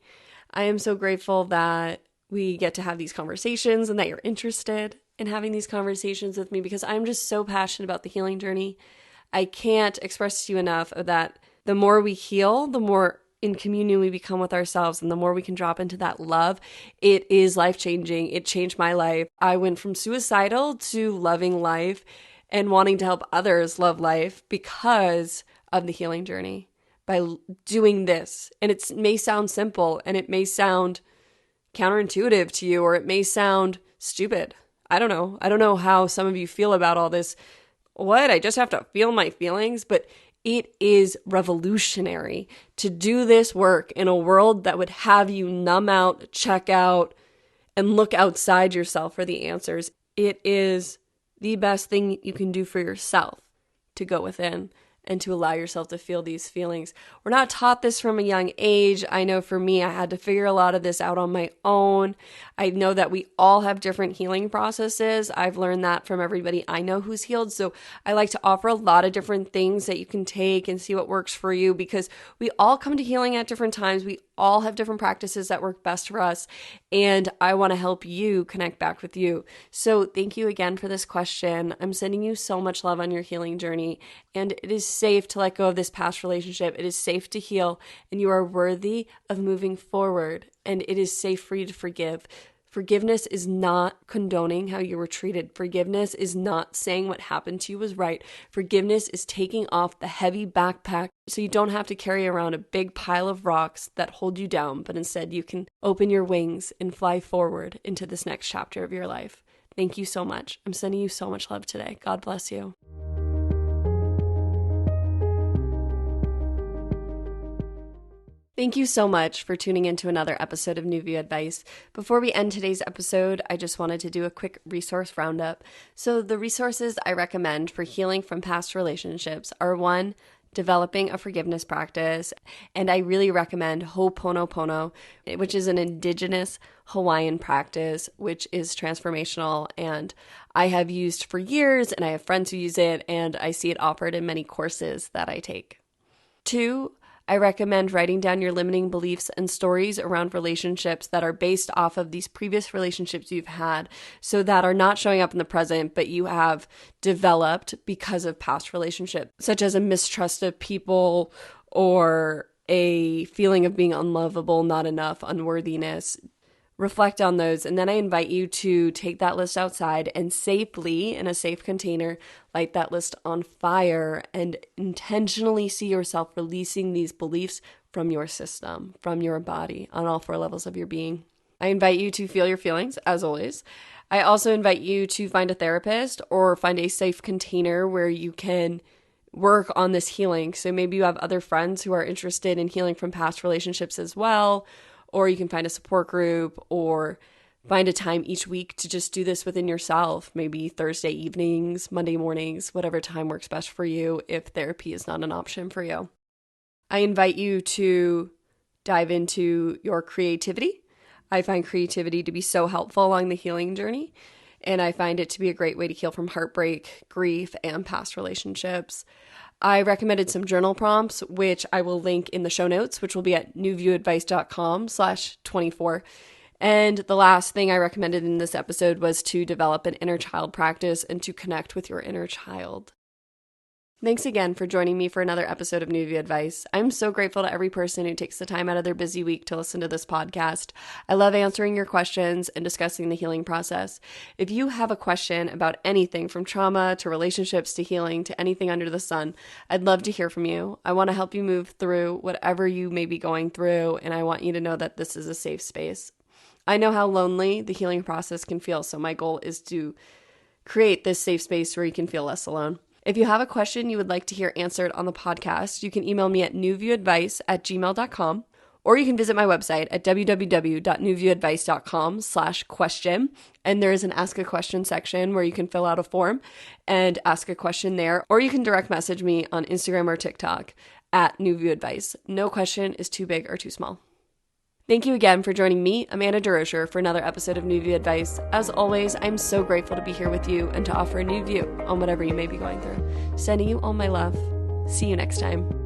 I am so grateful that we get to have these conversations and that you're interested in having these conversations with me, because I'm just so passionate about the healing journey. I can't express to you enough that the more we heal, the more in communion we become with ourselves, and the more we can drop into that love. It is life-changing. It changed my life. I went from suicidal to loving life and wanting to help others love life because of the healing journey. By doing this. And it may sound simple, and it may sound counterintuitive to you, or it may sound stupid. I don't know. I don't know how some of you feel about all this. What? I just have to feel my feelings? But it is revolutionary to do this work in a world that would have you numb out, check out, and look outside yourself for the answers. It is the best thing you can do for yourself, to go within and to allow yourself to feel these feelings. We're not taught this from a young age. I know for me, I had to figure a lot of this out on my own. I know that we all have different healing processes. I've learned that from everybody I know who's healed. So I like to offer a lot of different things that you can take and see what works for you, because we all come to healing at different times. We all have different practices that work best for us, and I want to help you connect back with you. So thank you again for this question. I'm sending you so much love on your healing journey, and it is safe to let go of this past relationship. It is safe to heal, and you are worthy of moving forward, and it is safe for you to forgive. Forgiveness is not condoning how you were treated. Forgiveness is not saying what happened to you was right. Forgiveness is taking off the heavy backpack so you don't have to carry around a big pile of rocks that hold you down, but instead you can open your wings and fly forward into this next chapter of your life. Thank you so much. I'm sending you so much love today. God bless you. Thank you so much for tuning into another episode of New View Advice. Before we end today's episode, I just wanted to do a quick resource roundup. So the resources I recommend for healing from past relationships are: 1, developing a forgiveness practice, and I really recommend Ho'oponopono, which is an indigenous Hawaiian practice, which is transformational, and I have used for years, and I have friends who use it, and I see it offered in many courses that I take. 2, I recommend writing down your limiting beliefs and stories around relationships that are based off of these previous relationships you've had, so that are not showing up in the present, but you have developed because of past relationships, such as a mistrust of people or a feeling of being unlovable, not enough, unworthiness. Reflect on those, and then I invite you to take that list outside and safely, in a safe container, light that list on fire and intentionally see yourself releasing these beliefs from your system, from your body, on all 4 levels of your being. I invite you to feel your feelings, as always. I also invite you to find a therapist or find a safe container where you can work on this healing. So maybe you have other friends who are interested in healing from past relationships as well, or you can find a support group or find a time each week to just do this within yourself. Maybe Thursday evenings, Monday mornings, whatever time works best for you if therapy is not an option for you. I invite you to dive into your creativity. I find creativity to be so helpful along the healing journey, and I find it to be a great way to heal from heartbreak, grief, and past relationships. I recommended some journal prompts, which I will link in the show notes, which will be at newviewadvice.com/24. And the last thing I recommended in this episode was to develop an inner child practice and to connect with your inner child. Thanks again for joining me for another episode of New View Advice. I'm so grateful to every person who takes the time out of their busy week to listen to this podcast. I love answering your questions and discussing the healing process. If you have a question about anything from trauma to relationships to healing to anything under the sun, I'd love to hear from you. I want to help you move through whatever you may be going through, and I want you to know that this is a safe space. I know how lonely the healing process can feel, so my goal is to create this safe space where you can feel less alone. If you have a question you would like to hear answered on the podcast, you can email me at newviewadvice@gmail.com, or you can visit my website at www.newviewadvice.com/question. And there is an Ask a Question section where you can fill out a form and ask a question there, or you can direct message me on Instagram or TikTok at newviewadvice. No question is too big or too small. Thank you again for joining me, Amanda DeRocher, for another episode of New View Advice. As always, I'm so grateful to be here with you and to offer a new view on whatever you may be going through. Sending you all my love. See you next time.